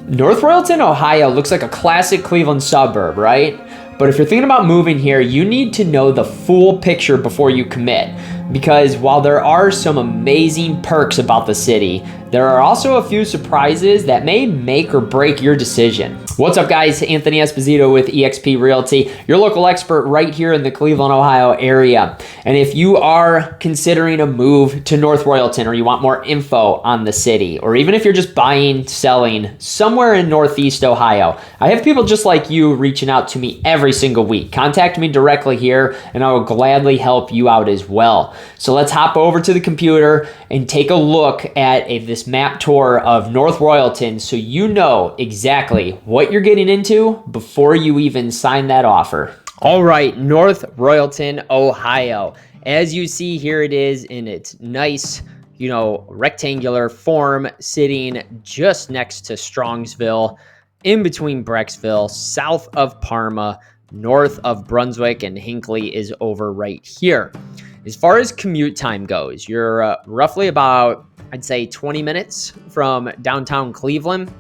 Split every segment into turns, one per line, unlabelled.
North Royalton, Ohio looks like a classic Cleveland suburb, right? But if you're thinking about moving here, you need to know the full picture before you commit. Because while there are some amazing perks about the city, there are also a few surprises that may make or break your decision. What's up, guys? Anthony Esposito with eXp Realty, your local expert right here in the Cleveland, Ohio area. And if you are considering a move to North Royalton, or you want more info on the city, or even if you're just buying, selling somewhere in Northeast Ohio, I have people just like you reaching out to me every single week. Contact me directly here and I will gladly help you out as well. So let's hop over to the computer and take a look at this map tour of North Royalton so you know exactly what you're getting into before you even sign that offer. All right, North Royalton, Ohio. As you see, here it is in its nice, rectangular form, sitting just next to Strongsville, in between Brecksville, south of Parma, north of Brunswick, and Hinckley is over right here. As far as commute time goes, you're roughly about, I'd say, 20 minutes from downtown Cleveland.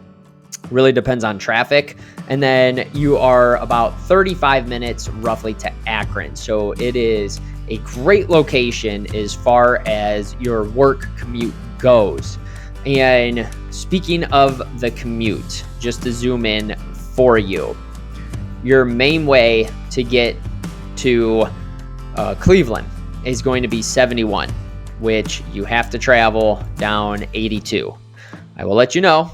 Really depends on traffic. And then you are about 35 minutes roughly to Akron. So it is a great location as far as your work commute goes. And speaking of the commute, just to zoom in for you, your main way to get to Cleveland is going to be 71, which you have to travel down 82. I will let you know,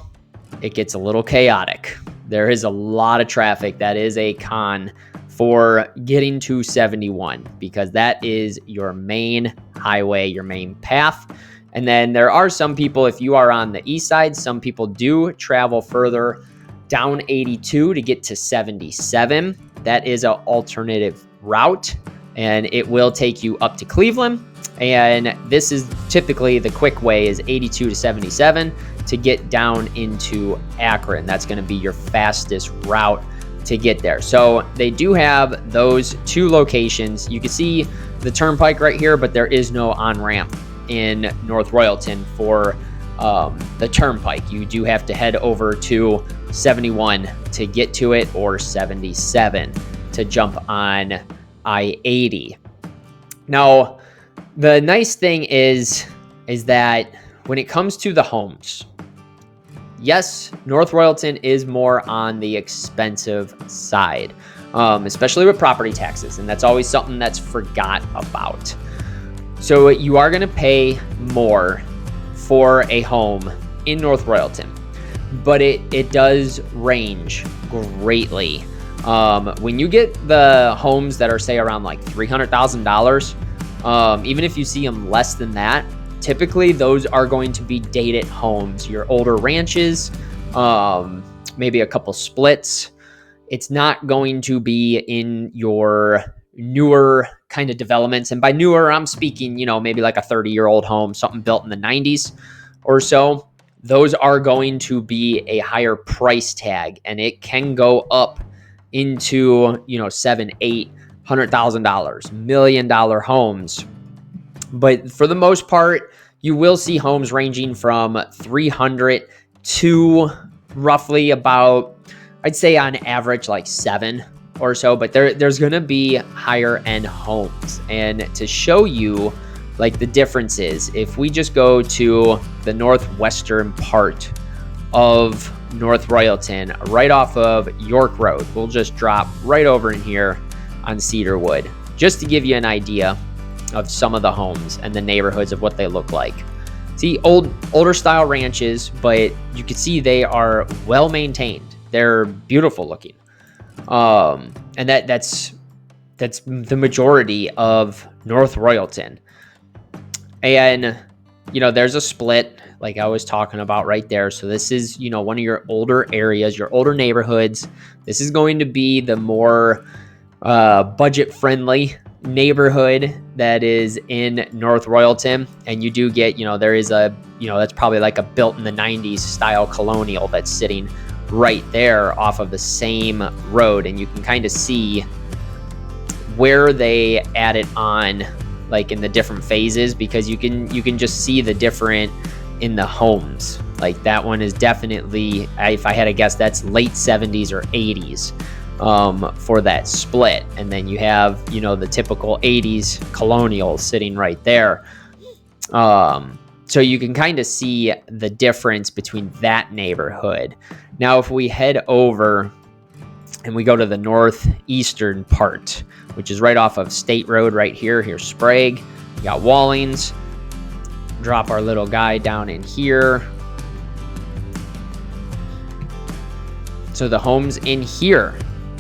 it gets a little chaotic. There is a lot of traffic. That is a con for getting to 71 because that is your main highway, your main path. And then there are some people, if you are on the east side, some people do travel further down 82 to get to 77. That is an alternative route, and it will take you up to Cleveland. And this is typically the quick way is 82 to 77 to get down into Akron. That's going to be your fastest route to get there. So they do have those two locations. You can see the turnpike right here, but there is no on-ramp in North Royalton for the turnpike. You do have to head over to 71 to get to it, or 77 to jump on I-80. Now, the nice thing is that when it comes to the homes, yes, North Royalton is more on the expensive side, especially with property taxes, and that's always something that's forgot about. So you are going to pay more for a home in North Royalton, but it does range greatly. When you get the homes that are, say, around like $300,000, even if you see them less than that, typically those are going to be dated homes, your older ranches, maybe a couple splits. It's not going to be in your newer kind of developments. And by newer, I'm speaking, maybe like a 30-year-old home, something built in the 90s or so. Those are going to be a higher price tag, and it can go up into, $700,000, $800,000, $1 million homes. But for the most part, you will see homes ranging from 300 to roughly about, I'd say on average, like 7 or so. But there's going to be higher end homes. And to show you like the differences, if we just go to the northwestern part of North Royalton, right off of York Road, we'll just drop right over in here on Cedarwood, just to give you an idea of some of the homes and the neighborhoods of what they look like. See, older style ranches, but you can see they are well maintained. They're beautiful looking. And that's the majority of North Royalton. And, there's a split like I was talking about right there. So this is, one of your older areas, your older neighborhoods. This is going to be the more budget friendly neighborhood that is in North Royalton. And you do get, there is a, that's probably like a built in the 90s style colonial that's sitting right there off of the same road. And you can kind of see where they added on, like in the different phases, because you can just see the different in the homes. Like that one is definitely, if I had to guess, that's late 70s or 80s for that split. And then you have, you know, the typical 80s colonial sitting right there. So you can kind of see the difference between that neighborhood. Now, if we head over and we go to the northeastern part, which is right off of State Road right here. Here's Sprague. We got Wallings. Drop our little guy down in here. So the homes in here,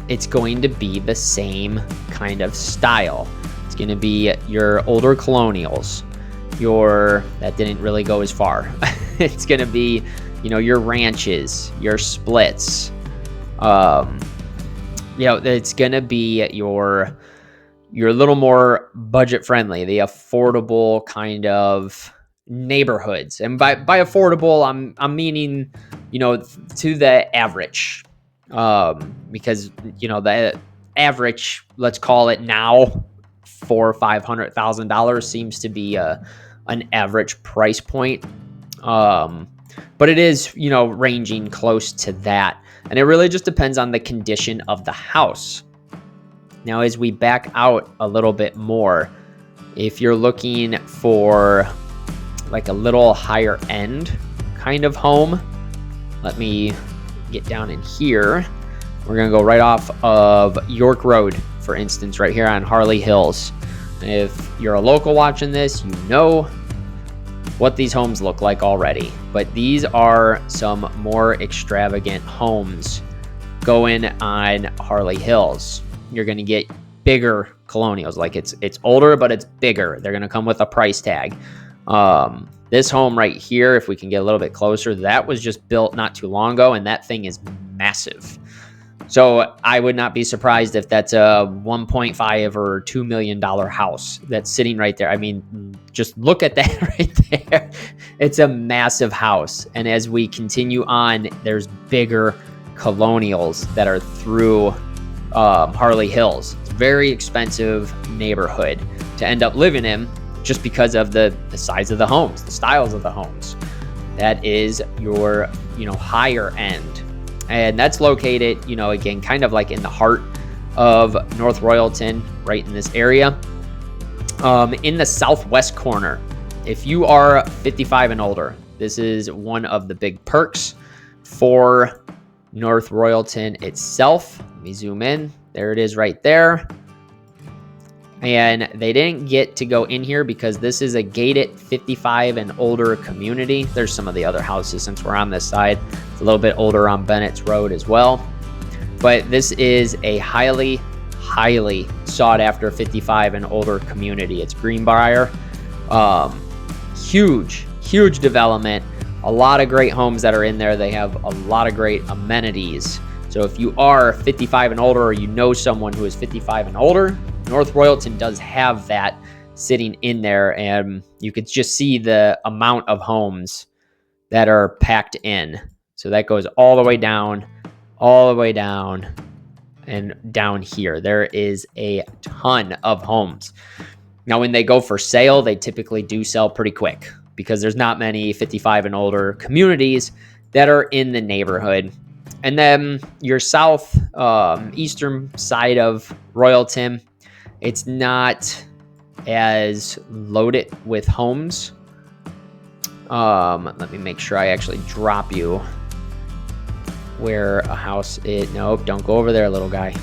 it's going to be the same kind of style. It's going to be your older colonials. That didn't really go as far. It's going to be, you know, your ranches, your splits. You know, it's going to be your little more budget friendly, the affordable kind of neighborhoods. And by affordable, I'm meaning, you know, to the average. Because, you know, the average, let's call it now, $400,000 or $500,000 seems to be an average price point. But it is, you know, ranging close to that. And it really just depends on the condition of the house. Now, as we back out a little bit more, if you're looking for like a little higher end kind of home, let me get down in here. We're going to go right off of York Road, for instance, right here on Harley Hills. If you're a local watching this, you know what these homes look like already. But these are some more extravagant homes going on Harley Hills. You're going to get bigger colonials. Like it's older, but it's bigger. They're going to come with a price tag. This home right here, if we can get a little bit closer, that was just built not too long ago, and that thing is massive. So I would not be surprised if that's a $1.5 or $2 million house that's sitting right there. I mean, just look at that right there. It's a massive house. And as we continue on, there's bigger colonials that are through Harley Hills. It's a very expensive neighborhood to end up living in just because of the size of the homes, the styles of the homes. That is your, you know, higher end. And that's located, you know, again, kind of like in the heart of North Royalton, right in this area. In the southwest corner, if you are 55 and older, this is one of the big perks for North Royalton itself. Let me zoom in. There it is right there. And they didn't get to go in here because this is a gated 55 and older community. There's some of the other houses since we're on this side. It's a little bit older on Bennett's Road as well. But this is a highly sought after 55 and older community. It's Greenbrier. Huge development. A lot of great homes that are in there. They have a lot of great amenities. So if you are 55 and older, or you know someone who is 55 and older, North Royalton does have that sitting in there, and you could just see the amount of homes that are packed in. So that goes all the way down, and down here. There is a ton of homes. Now, when they go for sale, they typically do sell pretty quick because there's not many 55 and older communities that are in the neighborhood. And then your south eastern side of Royalton, it's not as loaded with homes. Let me make sure I actually drop you where a house is. Nope, don't go over there, little guy.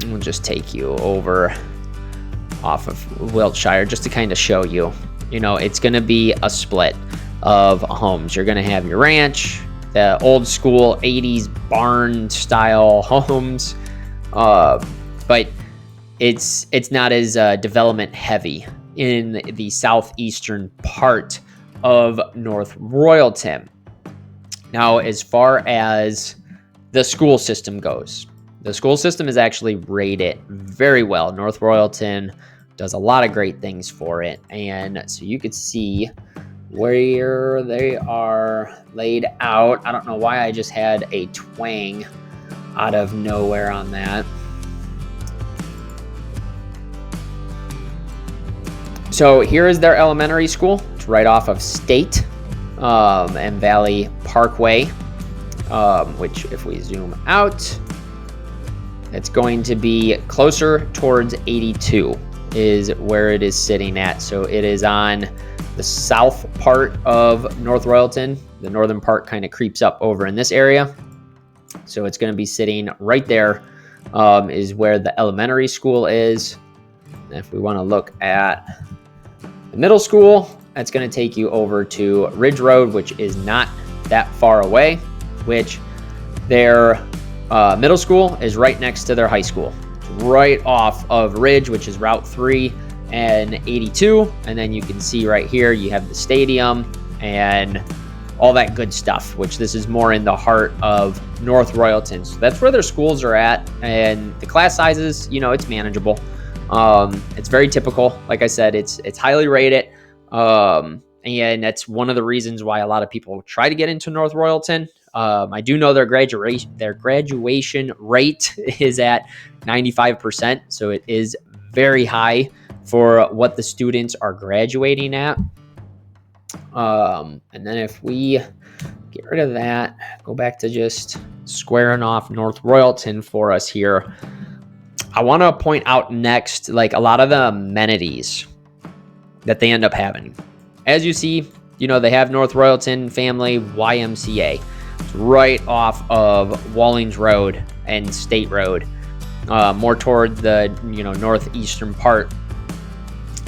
We'll just take you over off of Wiltshire just to kind of show you. You know, it's going to be a split of homes. You're going to have your ranch, the old school 80s barn style homes, but it's not as development heavy in the southeastern part of North Royalton. Now, as far as the school system goes, the school system is actually rated very well. North Royalton does a lot of great things for it. And so you could see where they are laid out. I don't know why I just had a twang out of nowhere on that. So here is their elementary school. It's It's right off of State and Valley Parkway, which if we zoom out, it's going to be closer towards 82 is where it is sitting at. So it is on the south part of North Royalton. The northern part kind of creeps up over in this area. So it's going to be sitting right there, is where the elementary school is. And if we want to look at the middle school, that's going to take you over to Ridge Road, which is not that far away, which their middle school is right next to their high school. It's right off of Ridge, which is Route 3 and 82. And then you can see right here, you have the stadium and all that good stuff, which this is more in the heart of North Royalton. So that's where their schools are at. And the class sizes, it's manageable. It's very typical. Like I said, it's highly rated. And that's one of the reasons why a lot of people try to get into North Royalton. I do know their graduation rate is at 95%. So it is very high for what the students are graduating at. And then if we get rid of that, go back to just squaring off North Royalton for us here. I want to point out next, like a lot of the amenities that they end up having. As you see, they have North Royalton Family YMCA. It's right off of Wallings Road and State Road, more toward the, northeastern part.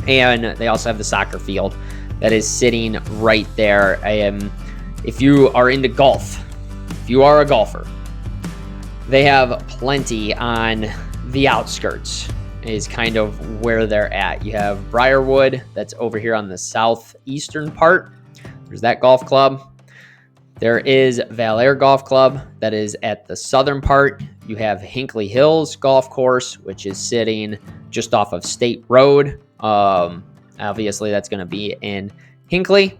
And they also have the soccer field that is sitting right there. If you are into golf, if you are a golfer, they have plenty on the outskirts is kind of where they're at. You have Briarwood, that's over here on the southeastern part. There's that golf club. There is Vallear Golf Club that is at the southern part. You have Hinkley Hills Golf Course, which is sitting just off of State Road. Obviously, that's going to be in Hinkley.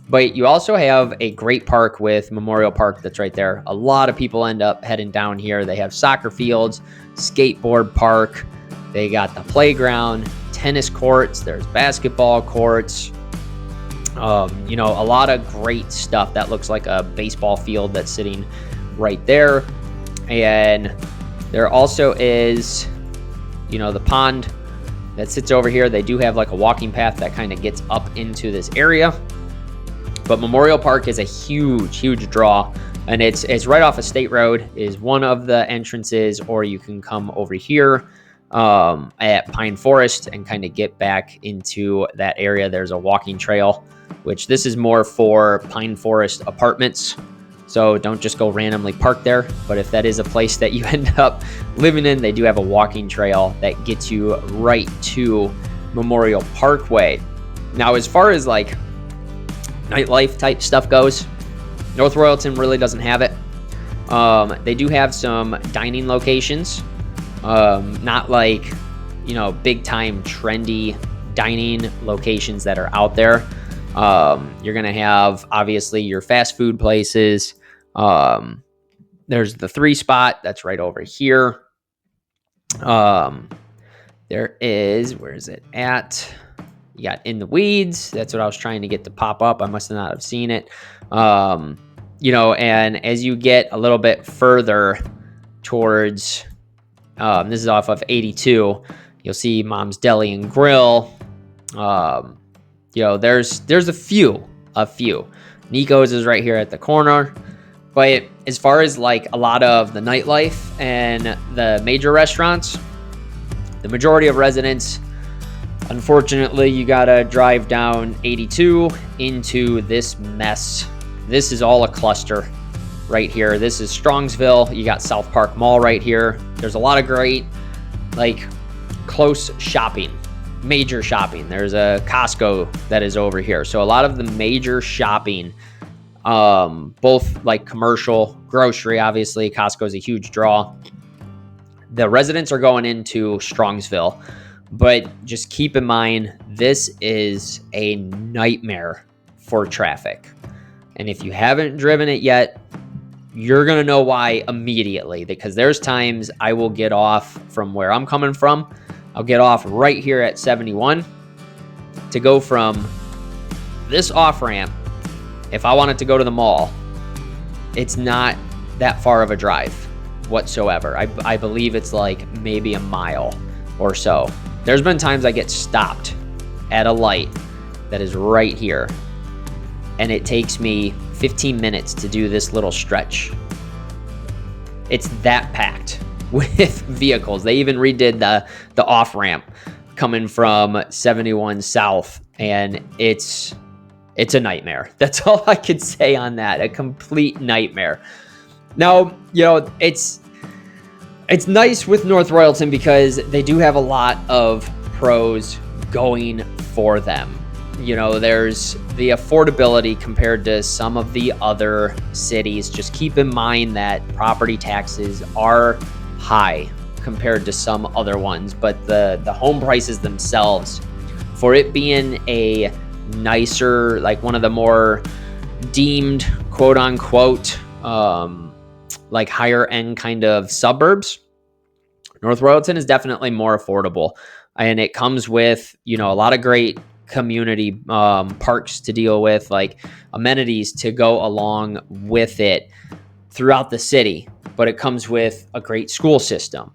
But you also have a great park with Memorial Park that's right there. A lot of people end up heading down here. They have soccer fields, skateboard park. They got the playground, tennis courts. There's basketball courts. A lot of great stuff. That looks like a baseball field that's sitting right there. And there also is, the pond that sits over here. They do have like a walking path that kind of gets up into this area. But Memorial Park is a huge draw, and it's right off of State Road is one of the entrances, or you can come over here at Pine Forest and kind of get back into that area. There's a walking trail, which this is more for Pine Forest apartments. So don't just go randomly park there. But if that is a place that you end up living in, they do have a walking trail that gets you right to Memorial Parkway. Now, as far as like nightlife type stuff goes, North Royalton really doesn't have it. They do have some dining locations, not like, big time trendy dining locations that are out there. You're going to have obviously your fast food places. There's the 3 spot that's right over here. There is, where is it at? You got In the Weeds. That's what I was trying to get to pop up. I must not have seen it. And as you get a little bit further towards, this is off of 82, you'll see Mom's Deli and Grill. There's a few. Nico's is right here at the corner. But as far as like a lot of the nightlife and the major restaurants, the majority of residents, unfortunately, you gotta drive down 82 into this mess. This is all a cluster right here. This is Strongsville. You got South Park Mall right here. There's a lot of great, like, close shopping, major shopping. There's a Costco that is over here. So a lot of the major shopping, both like commercial, grocery, obviously. Costco is a huge draw. The residents are going into Strongsville. But just keep in mind, this is a nightmare for traffic. And if you haven't driven it yet, you're going to know why immediately. Because there's times I will get off from where I'm coming from. I'll get off right here at 71 to go from this off-ramp, if I wanted to go to the mall, it's not that far of a drive whatsoever. I believe it's like maybe a mile or so. There's been times I get stopped at a light that is right here, and it takes me 15 minutes to do this little stretch. It's that packed with vehicles. They even redid the off-ramp coming from 71 South, and it's a nightmare. That's all I could say on that. A complete nightmare. Now, you know, it's nice with North Royalton because they do have a lot of pros going for them. You know, there's the affordability compared to some of the other cities. Just keep in mind that property taxes are high compared to some other ones, but the home prices themselves, for it being a nicer, like one of the more deemed quote unquote like higher end kind of suburbs, North Royalton is definitely more affordable, and it comes with, you know, a lot of great community parks to deal with, like amenities to go along with it throughout the city. But it comes with a great school system,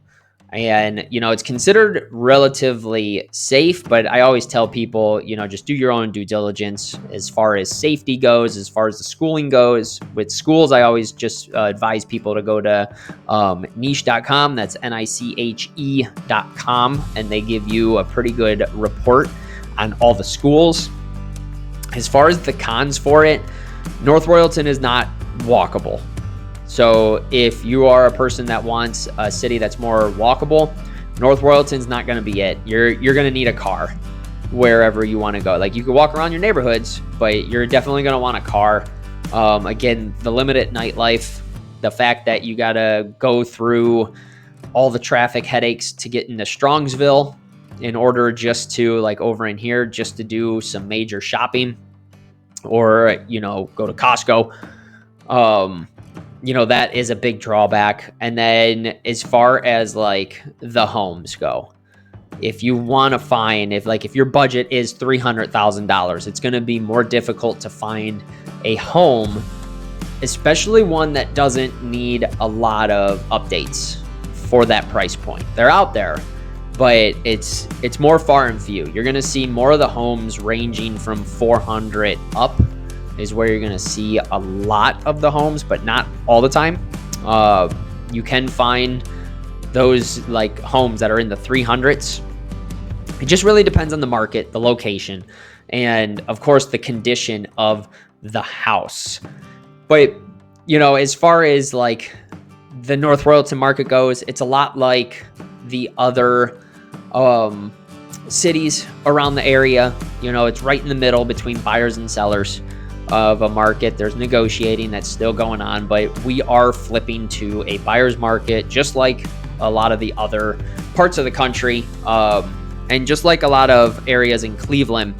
and, you know, it's considered relatively safe, but I always tell people, you know, just do your own due diligence as far as safety goes, as far as the schooling goes. With schools, I always just advise people to go to niche.com. That's niche.com, and they give you a pretty good report on all the schools. As far as the cons for it, North Royalton is not walkable. So if you are a person that wants a city that's more walkable, North Royalton's not going to be it. You're going to need a car wherever you want to go. Like, you can walk around your neighborhoods, but you're definitely going to want a car. Again, the limited nightlife, the fact that you got to go through all the traffic headaches to get into Strongsville in order just to, like, over in here, just to do some major shopping or, you know, go to Costco. You know, that is a big drawback. And then as far as like the homes go, if you want to find, if your budget is $300,000, it's going to be more difficult to find a home, especially one that doesn't need a lot of updates for that price point. They're out there, but it's more far and few. You're going to see more of the homes ranging from 400 up is where you're going to see a lot of the homes, but not all the time. You can find those like homes that are in the 300s. It just really depends on the market, the location, and of course the condition of the house. But, you know, as far as like the North Royalton market goes, it's a lot like the other cities around the area. You know, it's right in the middle between buyers and sellers of a market. There's negotiating that's still going on, but we are flipping to a buyer's market, just like a lot of the other parts of the country. And just like a lot of areas in Cleveland,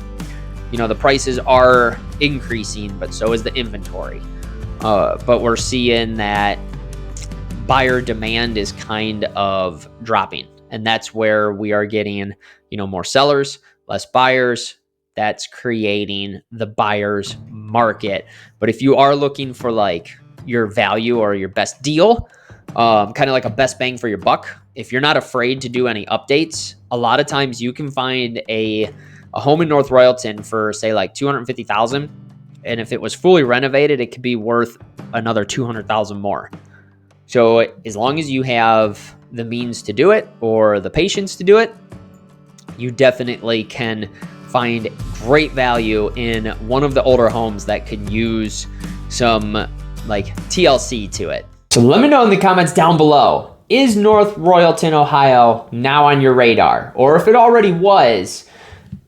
you know, the prices are increasing, but so is the inventory. But we're seeing that buyer demand is kind of dropping. And that's where we are getting, you know, more sellers, less buyers. That's creating the buyer's market. But if you are looking for like your value or your best deal, kind of like a best bang for your buck, if you're not afraid to do any updates, a lot of times you can find a home in North Royalton for say like $250,000, and if it was fully renovated, it could be worth another $200,000 more. So as long as you have the means to do it or the patience to do it, you definitely can find great value in one of the older homes that could use some like TLC to it. So let me know in the comments down below, is North Royalton, Ohio now on your radar? Or if it already was,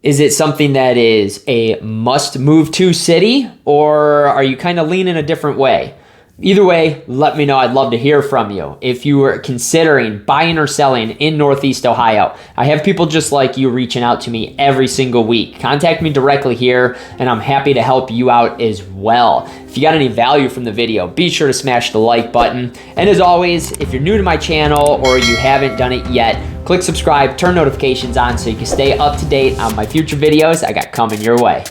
is it something that is a must move to city, or are you kind of leaning a different way? Either way, let me know. I'd love to hear from you. If you were considering buying or selling in Northeast Ohio, I have people just like you reaching out to me every single week. Contact me directly here, and I'm happy to help you out as well. If you got any value from the video, be sure to smash the like button. And as always, if you're new to my channel or you haven't done it yet, click subscribe, turn notifications on so you can stay up to date on my future videos I got coming your way.